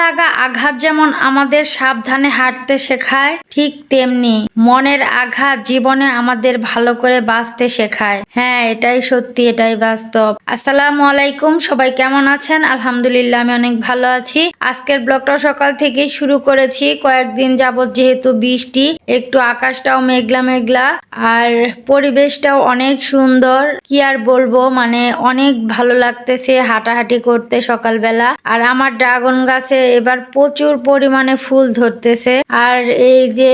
লাগা আঘাত যেমন আমাদের সাবধানে হাঁটতে শেখায়, ঠিক তেমনি মনের আঘাত জীবনে আমাদের ভালো করে বাঁচতে শেখায়। হ্যাঁ, এটাই সত্যি, এটাই বাস্তব। আসসালামু আলাইকুম, সবাই কেমন আছেন? আলহামদুলিল্লাহ, আমি অনেক ভালো আছি। আজকের ব্লগটা সকাল থেকেই শুরু করেছি। কয়েকদিন যাবত যেহেতু বৃষ্টি, একটু আকাশটাও মেঘলা মেঘলা আর পরিবেশটাও অনেক সুন্দর। কি আর বলবো, মানে অনেক ভালো লাগতেছে হাঁটাহাঁটি করতে সকালবেলা। আর আমার ড্রাগন গাছে এবার প্রচুর পরিমাণে ফুল ধরতেছে। আর এই যে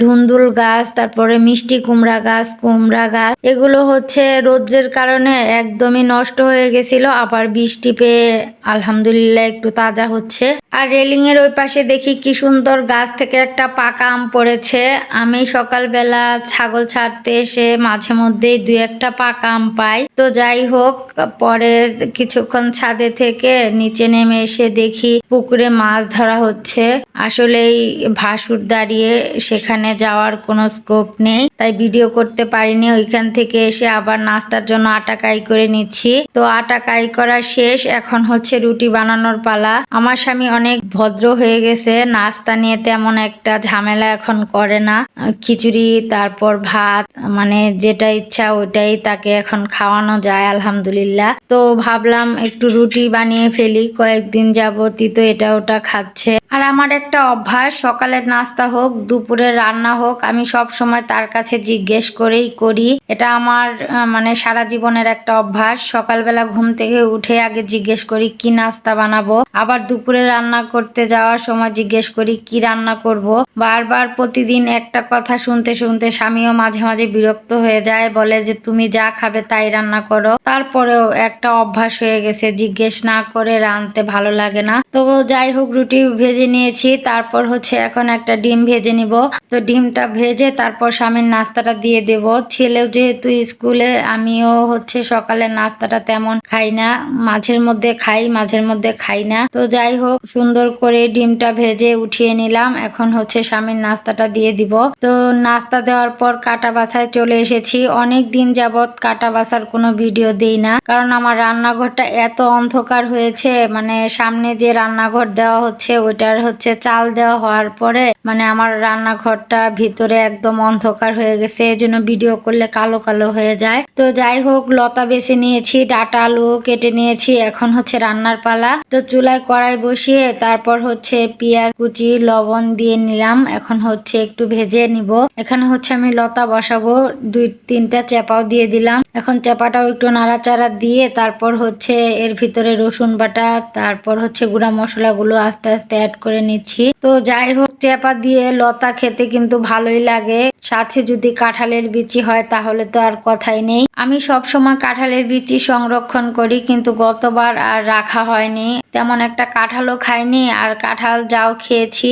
ধুন্দুল গাছ, তারপরে মিষ্টি কুমড়া গাছ, এগুলো হচ্ছে রোদ্রের কারণে একদমই নষ্ট হয়ে গেছিল। আবার বৃষ্টি পেয়ে আলহামদুলিল্লাহ একটু তাজা হচ্ছে। আর রেলিং এর ওই পাশে দেখি কি সুন্দর গাছ থেকে একটা পাকা আম পড়েছে। আমি সকালবেলা ছাগল ছাড়তে এসে মাঝে মধ্যেই দুই একটা পাকা আম পাই। তো যাই হোক, পরে কিছুক্ষণ ছাদে থেকে নিচে নেমে এসে দেখি পুকুরে মাছ ধরা হচ্ছে। আসলেই ভাসুর দাঁড়িয়ে সেখানে যাওয়ার কোনো স্কোপ নেই, তাই ভিডিও করতে পারিনি। ওইখান থেকে এসে আবার নাস্তার জন্য আটা কাই করে নিচ্ছি। তো আটা কাই করা শেষ, এখন হচ্ছে রুটি বানানোর পালা। আমার স্বামী অনেক ভদ্র হয়ে গেছে, নাস্তা নিয়ে তেমন একটা ঝামেলা এখন করে না। খিচুড়ি তারপর ভাত, মানে যেটা ইচ্ছা ওইটাই তাকে এখন খাওয়ানো যায় আলহামদুলিল্লাহ। তো ভাবলাম একটু রুটি বানিয়ে ফেলি, কয়েকদিন যাবতই তো এটা ওটা খাচ্ছে। আর আমার একটা অভ্যাস, সকালের নাস্তা হোক দুপুরের রান্না হোক, আমি সব সময় তার কাছে জিজ্ঞেস করেই করি। এটা আমার মানে সারা জীবনের একটা অভ্যাস। সকালবেলা ঘুম থেকে উঠে আগে জিজ্ঞেস করি কি নাস্তা বানাবো, আবার দুপুরে রান্না করতে যাওয়ার সময় জিজ্ঞেস করি কি রান্না করব। বারবার প্রতিদিন একটা কথা শুনতে শুনতে স্বামীও মাঝে মাঝে বিরক্ত হয়ে যায়, বলে যে তুমি যা খাবে তাই রান্না করো। তারপরেও একটা অভ্যাস হয়ে গেছে, জিজ্ঞেস না করে রাঁধতে ভালো লাগে না। তো যাই হোক, রুটি ভেজে নিয়েছি, তারপর হচ্ছে এখন একটা ডিম ভেজে নিব। তো ডিমটা ভেজে তারপর স্বামীর নাস্তাটা দিয়ে দেব। ছেলেও যেহেতু স্কুলে, আমিও হচ্ছে সকালের নাস্তাটা তেমন খাই না, মাঝের মধ্যে খাই মাঝের মধ্যে খাই না। তো যাই হোক, সুন্দর করে ডিমটা ভেজে উঠিয়ে নিলাম। এখন হচ্ছে স্বামীর নাস্তাটা দিয়ে দিব। তো নাস্তা দেওয়ার পর কাটা বাছায় চলে এসেছি। অনেক দিন যাবত কাটা বাছার কোনো ভিডিও দেই না, কারণ আমার রান্নাঘরটা এত অন্ধকার হয়েছে। মানে সামনে যে রান্নাঘর দেওয়া হচ্ছে ওইটার হচ্ছে চাল দেওয়া হওয়ার পরে মানে আমার রান্নাঘরটা ভিতরে একদম অন্ধকার হয়ে গেছে, এজন্য ভিডিও করলে কালো কালো হয়ে যায়। তো যাই হোক, লতা বেছে নিয়েছি, ডাটা আলু কেটে নিয়েছি, এখন হচ্ছে রান্নার পালা। তো চুলায় কড়াই বসিয়ে তারপর হচ্ছে পেঁয়াজ কুচি লবণ দিয়ে নিলাম। এখন হচ্ছে একটু ভেজে নিব। এখানে হচ্ছে আমি লতা বসাবো, দুই তিনটা চেপাও দিয়ে দিলাম। এখন চেপাটাও একটু নাড়াচাড়া দিয়ে তারপর হচ্ছে এর ভিতরে রসুন বাটা, তারপর হচ্ছে গুঁড়া মশলাগুলো আস্তে আস্তে অ্যাড করে নিচ্ছি। তো যাই হোক, চেপা দিয়ে লতা খেতে কিন্তু ভালোই লাগে, সাথে যদি কাঁঠালের বিচি হয় তাহলে তো আর কথাই নেই। আমি সব সময় কাঁঠালের বিচি সংরক্ষণ করি, কিন্তু গতবার আর রাখা হয়নি, তেমন একটা কাঁঠালও খাইনি। আর কাঁঠাল যাও খেয়েছি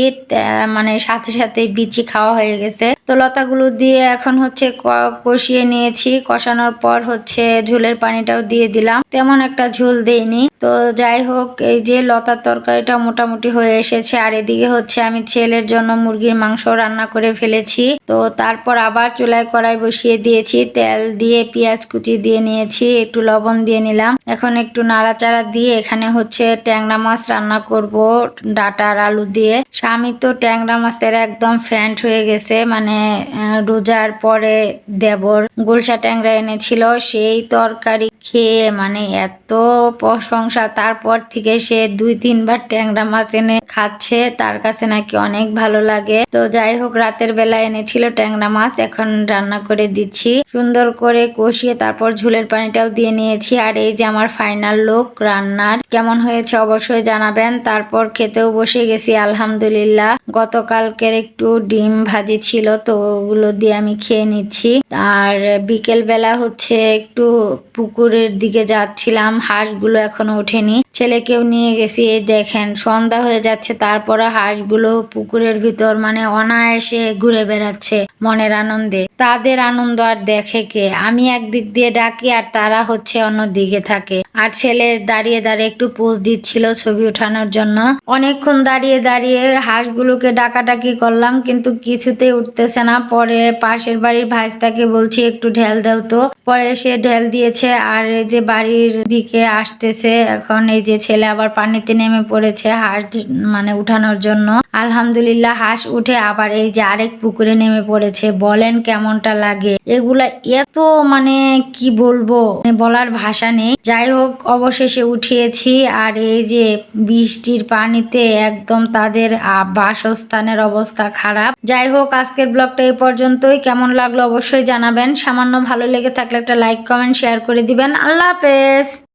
মানে সাথে সাথে বিচি খাওয়া হয়ে গেছে। তো লতাগুলো দিয়ে এখন হচ্ছে কষিয়ে নিয়েছি। কষানোর পর হচ্ছে ঝোলের পানিটাও দিয়ে দিলাম, তেমন একটা ঝোল দেইনি। তো যাই হোক, এই যে লতার তরকারিটা মোটামুটি হয়ে এসেছে। আর এদিকে হচ্ছে আমি ছেলের জন্য মুরগির মাংস রান্না করে ফেলেছি। তো তারপর আবার চুলায় কড়াই বসিয়ে দিয়েছি, তেল দিয়ে পেঁয়াজ কুচি দিয়ে নিয়েছি, একটু লবণ দিয়ে নিলাম। এখন একটু নাড়াচাড়া দিয়ে এখানে হচ্ছে ট্যাংরা মাছ রান্না করব ডাটা আর আলু দিয়ে। স্বামী তো ট্যাংরা মাছের একদম ফ্যান্ট হয়ে গেছে, মানে রোজার পরে দেবর গুলশা ট্যাংরা এনেছিল, সেই তরকারি খেয়ে মানে এত প্রশংসা। তারপর থেকে সে 2-3 বার ট্যাংরা মাছ এনে খাচ্ছে, তার কাছে নাকি অনেক ভালো লাগে। তো যাই হোক, রাতের বেলা এনেছিল ট্যাংরা মাছ, এখন রান্না করে দিচ্ছি। সুন্দর করে কষিয়ে তারপর ঝোলের পানিটাও দিয়ে নিয়েছি। আর এই যে আমার ফাইনাল লুক রান্নার, কেমন হয়েছে অবশ্যই জানাবেন। তারপর খেতেও বসে গেছি আলহামদুলিল্লাহ। গতকালকের একটু ডিম ভাজি ছিল, তো ওগুলো দিয়ে আমি খেয়ে নিচ্ছি। আর বিকেল বেলা হচ্ছে একটু পুকুরের দিকে যাচ্ছিলাম, হাঁসগুলো এখনো ওঠেনি, ছেলেকেও নিয়ে গেছি। এই দেখেন সন্ধ্যা হয়ে যাচ্ছে তারপরে হাঁসগুলো পুকুরের ভিতর মানে অনায়াসে ঘুরে বেড়াচ্ছে মনের আনন্দে। তাদের আনন্দ আর দেখে কে? আমি একদিক দিয়ে ডাকি আর তারা হচ্ছে অন্য দিকে থাকে। আর ছেলে দাঁড়িয়ে দাঁড়িয়ে একটু পোজ দিচ্ছিল ছবি ওঠানোর জন্য। অনেকক্ষণ দাঁড়িয়ে দাঁড়িয়ে হাঁসগুলোকে ডাকাডাকি করলাম কিন্তু কিছুতেই উঠতেছে না। পরে পাশের বাড়ির ভাইস্তাকে বলছি একটু ঢেল দাও তো, পরে সে ঢেল দিয়েছে। আর এই যে বাড়ির দিকে আসতেছে এখন, এই যে ছেলে আবার পানিতে নেমে পড়েছে হাঁস মানে উঠানোর জন্য। আলহামদুলিল্লাহ হাঁস উঠে আবার এই যে আরেক পুকুরে নেমে পড়েছে। বলেন কেমনটা লাগে? এগুলা এত মানে কি বলবো, বলার ভাষা নেই। যাই হোক অবশেষে উঠিয়েছি। আর এই যে বৃষ্টির পানিতে একদম তাদের বাসস্থানের অবস্থা খারাপ। যাই হোক আজকের ব্লগটা এই পর্যন্তই। কেমন লাগলো অবশ্যই জানাবেন। সামান্য ভালো লেগে থাকলে একটা লাইক কমেন্ট শেয়ার করে দিবেন। আল্লাহ হাফেজ।